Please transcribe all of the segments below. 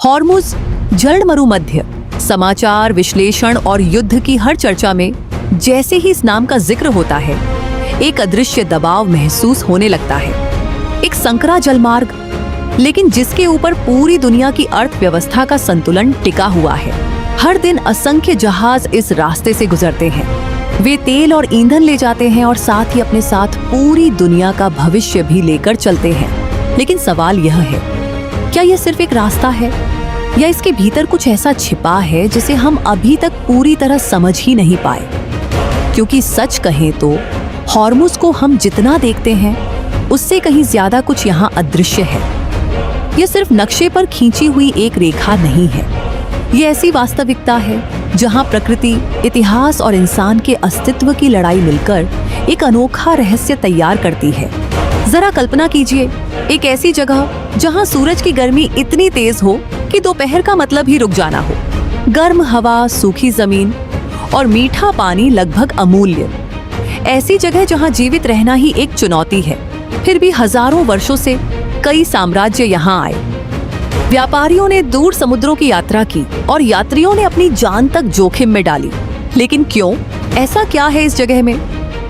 Hormuz जलमरुमध्य समाचार, विश्लेषण और युद्ध की हर चर्चा में जैसे ही इस नाम का जिक्र होता है, एक अदृश्य दबाव महसूस होने लगता है। एक संकरा जलमार्ग, लेकिन जिसके ऊपर पूरी दुनिया की अर्थव्यवस्था का संतुलन टिका हुआ है। हर दिन असंख्य जहाज इस रास्ते से गुजरते हैं। वे तेल और ईंधन ले जाते हैं और साथ ही अपने साथ पूरी दुनिया का भविष्य भी लेकर चलते हैं। लेकिन सवाल यह है, क्या यह सिर्फ एक रास्ता है या इसके भीतर कुछ ऐसा छिपा है जिसे हम अभी तक पूरी तरह समझ ही नहीं पाए? क्योंकि सच कहें तो हॉर्मुज को हम जितना देखते हैं उससे कहीं ज्यादा कुछ यहाँ अदृश्य है। यह सिर्फ नक्शे पर खींची हुई एक रेखा नहीं है। ये ऐसी वास्तविकता है जहाँ प्रकृति, इतिहास और इंसान के अस्तित्व की लड़ाई मिलकर एक अनोखा रहस्य तैयार करती है। जरा कल्पना कीजिए, एक ऐसी जगह जहाँ सूरज की गर्मी इतनी तेज हो कि दोपहर का मतलब ही रुक जाना हो। गर्म हवा, सूखी जमीन और मीठा पानी लगभग अमूल्य। ऐसी जगह जहाँ जीवित रहना ही एक चुनौती है। फिर भी हजारों वर्षों से कई साम्राज्य यहाँ आए। व्यापारियों ने दूर समुद्रों की यात्रा की और यात्रियों ने अपनी जान तक जोखिम में डाली। लेकिन क्यों? ऐसा क्या है इस जगह में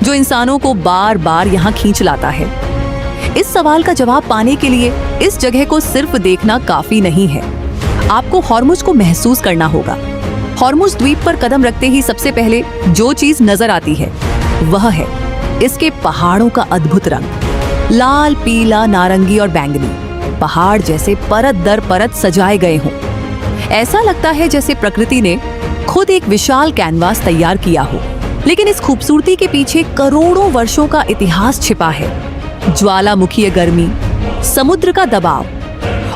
जो इंसानों को बार बार यहाँ खींच लाता है? इस सवाल का जवाब पाने के लिए इस जगह को सिर्फ देखना काफी नहीं है। आपको हॉर्मुज को महसूस करना होगा। हॉर्मुज द्वीप पर कदम रखते ही सबसे पहले जो चीज नजर आती है वह है इसके पहाड़ों का अद्भुत रंग। लाल, पीला, नारंगी और बैंगनी पहाड़ जैसे परत दर परत सजाए गए हों। ऐसा लगता है जैसे प्रकृति ने खुद एक विशाल कैनवास तैयार किया हो। लेकिन इस खूबसूरती के पीछे करोड़ों वर्षों का इतिहास छिपा है। ज्वालामुखीय गर्मी, समुद्र का दबाव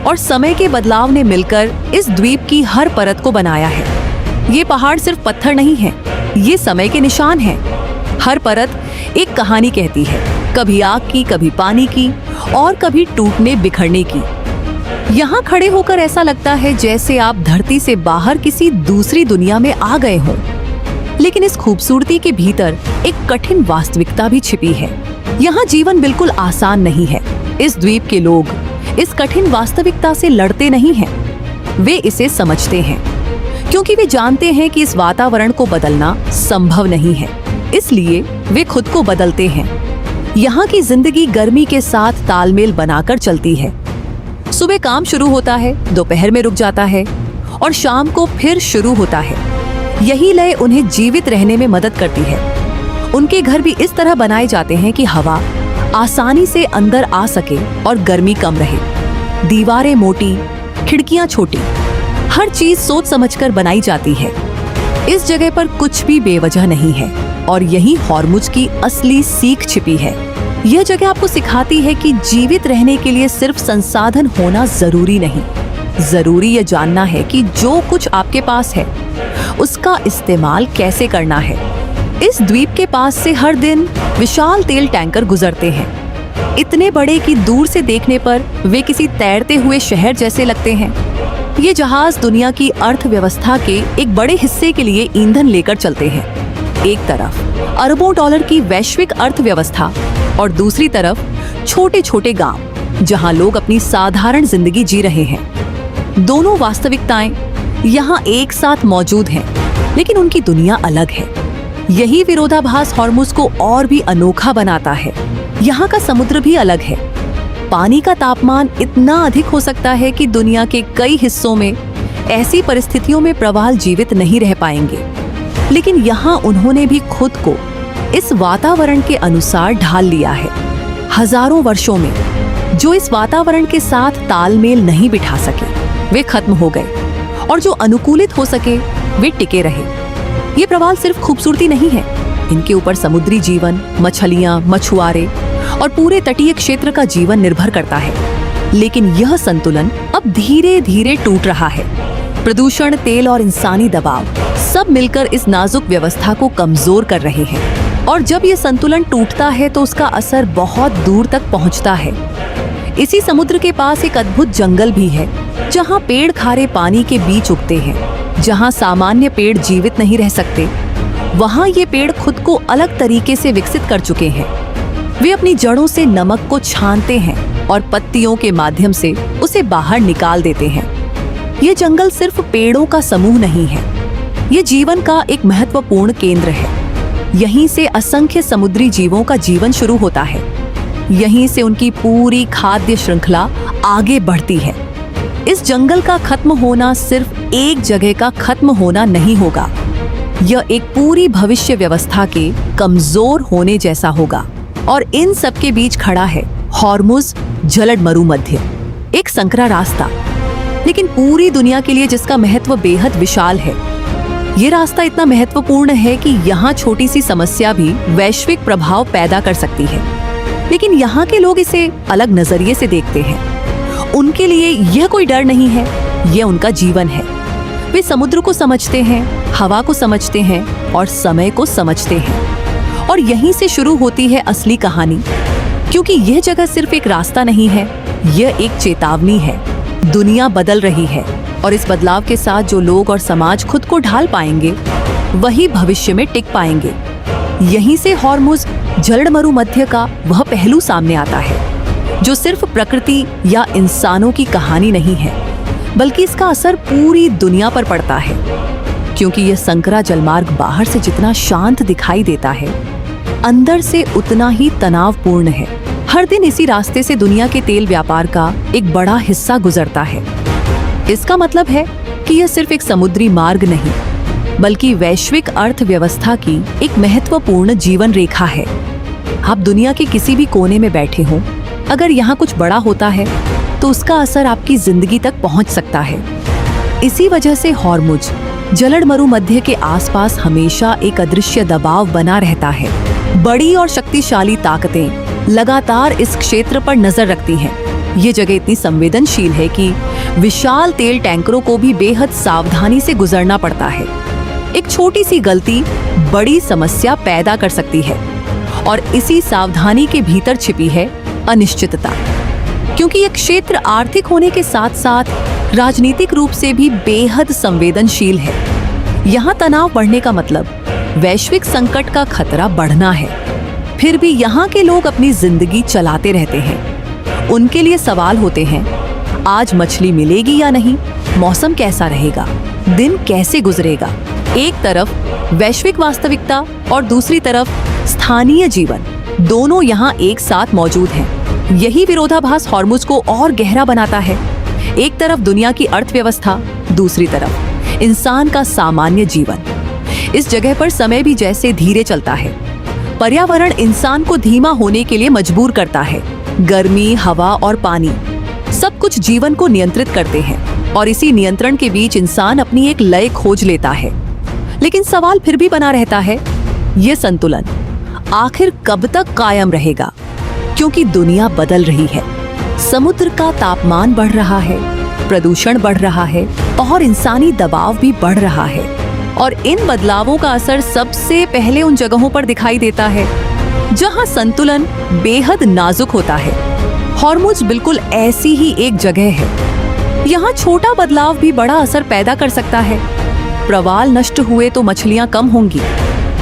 और समय के बदलाव ने मिलकर इस द्वीप की हर परत को बनाया है। ये पहाड़ सिर्फ पत्थर नहीं है, ये समय के निशान हैं। हर परत एक कहानी कहती है, कभी आग की, कभी पानी की और कभी टूटने बिखरने की। यहाँ खड़े होकर ऐसा लगता है जैसे आप धरती से बाहर किसी दूसरी दुनिया में आ गए हों। लेकिन इस खूबसूरती के भीतर एक कठिन वास्तविकता भी छिपी है। यहाँ जीवन बिल्कुल आसान नहीं है। इस द्वीप के लोग इस कठिन वास्तविकता से लड़ते नहीं हैं, वे इसे समझते हैं, क्योंकि वे जानते हैं कि इस वातावरण को बदलना संभव नहीं है। इसलिए वे खुद को बदलते हैं। यहाँ की जिंदगी गर्मी के साथ तालमेल बनाकर चलती है। सुबह काम शुरू होता है, दोपहर में रुक जाता है और शाम को फिर शुरू होता है। यही लय उन्हें जीवित रहने में मदद करती है। उनके घर भी इस तरह बनाए जाते हैं कि हवा आसानी से अंदर आ सके और गर्मी कम रहे। दीवारें मोटी, खिड़कियां छोटी, हर चीज सोच समझकर बनाई जाती है। इस जगह पर कुछ भी बेवजह नहीं है और यही हॉर्मुज की असली सीख छिपी है। यह जगह आपको सिखाती है कि जीवित रहने के लिए सिर्फ संसाधन होना जरूरी नहीं, जरूरी यह जानना है कि जो कुछ आपके पास है उसका इस्तेमाल कैसे करना है। इस द्वीप के पास से हर दिन विशाल तेल टैंकर गुजरते हैं, इतने बड़े कि दूर से देखने पर वे किसी तैरते हुए शहर जैसे लगते हैं। ये जहाज दुनिया की अर्थव्यवस्था के एक बड़े हिस्से के लिए ईंधन लेकर चलते हैं। एक तरफ अरबों डॉलर की वैश्विक अर्थव्यवस्था और दूसरी तरफ छोटे छोटे गांव जहां लोग अपनी साधारण जिंदगी जी रहे हैं। दोनों वास्तविकताएं यहाँ एक साथ मौजूद हैं, लेकिन उनकी दुनिया अलग है। यही विरोधाभास हॉर्मुज को और भी अनोखा बनाता है। यहाँ का समुद्र भी अलग है। पानी का तापमान इतना अधिक हो सकता है कि दुनिया के कई हिस्सों में ऐसी परिस्थितियों में प्रवाल जीवित नहीं रह पाएंगे। लेकिन यहाँ उन्होंने भी खुद को इस वातावरण के अनुसार ढाल लिया है। हजारों वर्षों में जो इस वातावरण के साथ तालमेल नहीं बिठा सके वे खत्म हो गए और जो अनुकूलित हो सके वे टिके रहे। ये प्रवाल सिर्फ खूबसूरती नहीं है, इनके ऊपर समुद्री जीवन, मछलियां, मछुआरे और पूरे तटीय क्षेत्र का जीवन निर्भर करता है। लेकिन यह संतुलन अब धीरे धीरे टूट रहा है। प्रदूषण, तेल और इंसानी दबाव सब मिलकर इस नाजुक व्यवस्था को कमजोर कर रहे हैं। और जब यह संतुलन टूटता है तो उसका असर बहुत दूर तक पहुंचता है। इसी समुद्र के पास एक अद्भुत जंगल भी है जहां पेड़ खारे पानी के बीच उगते हैं। जहां सामान्य पेड़ जीवित नहीं रह सकते, वहां ये पेड़ खुद को अलग तरीके से विकसित कर चुके हैं। वे अपनी जड़ों से नमक को छानते हैं और पत्तियों के माध्यम से उसे बाहर निकाल देते हैं। ये जंगल सिर्फ पेड़ों का समूह नहीं है, ये जीवन का एक महत्वपूर्ण केंद्र है। यहीं से असंख्य समुद्री जीवों का जीवन शुरू होता है। यहीं से उनकी पूरी खाद्य श्रृंखला आगे बढ़ती है। इस जंगल का खत्म होना सिर्फ एक जगह का खत्म होना नहीं होगा, यह एक पूरी भविष्य व्यवस्था के कमजोर होने जैसा होगा। और इन सब के बीच खड़ा है हॉर्मुज़ जलद मरुमध्य, एक संकरा रास्ता, लेकिन पूरी दुनिया के लिए जिसका महत्व बेहद विशाल है। ये रास्ता इतना महत्वपूर्ण है कि यहाँ छोटी सी समस्या भी वैश्विक प्रभाव पैदा कर सकती है, लेकिन यहाँ के लोग इसे अलग नजरिए से देखते हैं। उनके लिए यह कोई डर नहीं है, यह उनका जीवन है। वे समुद्र को समझते हैं, हवा को समझते हैं और समय को समझते हैं। और यहीं से शुरू होती है असली कहानी, क्योंकि यह जगह सिर्फ एक रास्ता नहीं है, यह एक चेतावनी है। दुनिया बदल रही है और इस बदलाव के साथ जो लोग और समाज खुद को ढाल पाएंगे वही भविष्य में टिक पाएंगे। यहीं से हॉर्मुज़ जलद मरुमध्य का वह पहलू सामने आता है जो सिर्फ प्रकृति या इंसानों की कहानी नहीं है, बल्कि इसका असर पूरी दुनिया पर पड़ता है। क्योंकि यह संकरा जलमार्ग बाहर से जितना शांत दिखाई देता है, अंदर से उतना ही तनावपूर्ण है। हर दिन इसी रास्ते से दुनिया के तेल व्यापार का एक बड़ा हिस्सा गुजरता है। इसका मतलब है कि यह सिर्फ एक समुद्री मार्ग नहीं, बल्कि वैश्विक अर्थव्यवस्था की एक महत्वपूर्ण जीवन रेखा है। आप दुनिया के किसी भी कोने में बैठे हों, अगर यहाँ कुछ बड़ा होता है तो उसका असर आपकी जिंदगी तक पहुँच सकता है। इसी वजह से हॉर्मुज़ जलद मरुमध्य के आसपास हमेशा एक अदृश्य दबाव बना रहता है। बड़ी और शक्तिशाली ताकतें लगातार इस क्षेत्र पर नजर रखती हैं। ये जगह इतनी संवेदनशील है कि विशाल तेल टैंकरों को भी बेहद सावधानी से गुजरना पड़ता है। एक छोटी सी गलती बड़ी समस्या पैदा कर सकती है और इसी सावधानी के भीतर छिपी है अनिश्चितता। क्योंकि यह क्षेत्र आर्थिक होने के साथ साथ राजनीतिक रूप से भी बेहद संवेदनशील है। यहाँ तनाव बढ़ने का मतलब वैश्विक संकट का खतरा बढ़ना है। फिर भी यहाँ के लोग अपनी जिंदगी चलाते रहते हैं। उनके लिए सवाल होते हैं, आज मछली मिलेगी या नहीं, मौसम कैसा रहेगा, दिन कैसे गुजरेगा। एक तरफ वैश्विक वास्तविकता और दूसरी तरफ स्थानीय जीवन, दोनों यहाँ एक साथ मौजूद हैं। यही विरोधाभास हॉर्मुज़ को और गहरा बनाता है। एक तरफ दुनिया की अर्थव्यवस्था, दूसरी तरफ इंसान का सामान्य जीवन। इस जगह पर समय भी जैसे धीरे चलता है। पर्यावरण इंसान को धीमा होने के लिए मजबूर करता है। गर्मी, हवा और पानी सब कुछ जीवन को नियंत्रित करते हैं और इसी नियंत्रण के बीच इंसान अपनी एक लय खोज लेता है। लेकिन सवाल फिर भी बना रहता है, ये संतुलन आखिर कब तक कायम रहेगा? क्योंकि दुनिया बदल रही है। समुद्र का तापमान बढ़ रहा है, प्रदूषण बढ़ रहा है और इंसानी दबाव भी बढ़ रहा है। और इन बदलावों का असर सबसे पहले उन जगहों पर दिखाई देता है जहां संतुलन बेहद नाजुक होता है। हॉर्मुज़ बिल्कुल ऐसी ही एक जगह है। यहाँ छोटा बदलाव भी बड़ा असर पैदा कर सकता है। प्रवाल नष्ट हुए तो मछलियाँ कम होंगी,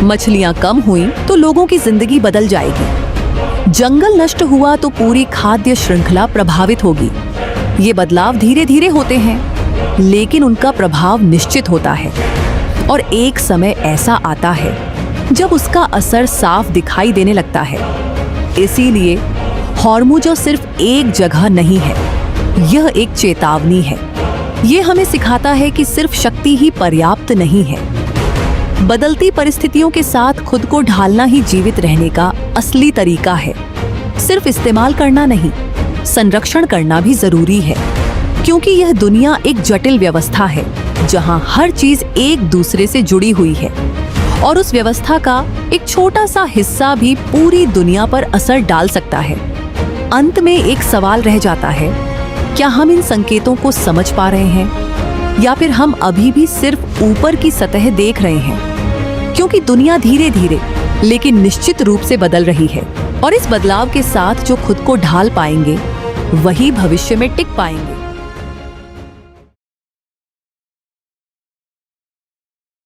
मछलियाँ कम हुई तो लोगों की जिंदगी बदल जाएगी। जंगल नष्ट हुआ तो पूरी खाद्य श्रृंखला प्रभावित होगी। ये बदलाव धीरे धीरे होते हैं, लेकिन उनका प्रभाव निश्चित होता है और एक समय ऐसा आता है जब उसका असर साफ दिखाई देने लगता है। इसीलिए हॉर्मुज़ सिर्फ एक जगह नहीं है, यह एक चेतावनी है। यह हमें सिखाता है कि सिर्फ शक्ति ही पर्याप्त नहीं है। बदलती परिस्थितियों के साथ खुद को ढालना ही जीवित रहने का असली तरीका है। सिर्फ इस्तेमाल करना नहीं, संरक्षण करना भी जरूरी है। क्योंकि यह दुनिया एक जटिल व्यवस्था है जहां हर चीज एक दूसरे से जुड़ी हुई है और उस व्यवस्था का एक छोटा सा हिस्सा भी पूरी दुनिया पर असर डाल सकता है। अंत में एक सवाल रह जाता है, क्या हम इन संकेतों को समझ पा रहे हैं या फिर हम अभी भी सिर्फ ऊपर की सतह देख रहे हैं? क्योंकि दुनिया धीरे धीरे लेकिन निश्चित रूप से बदल रही है और इस बदलाव के साथ जो खुद को ढाल पाएंगे वही भविष्य में टिक पाएंगे।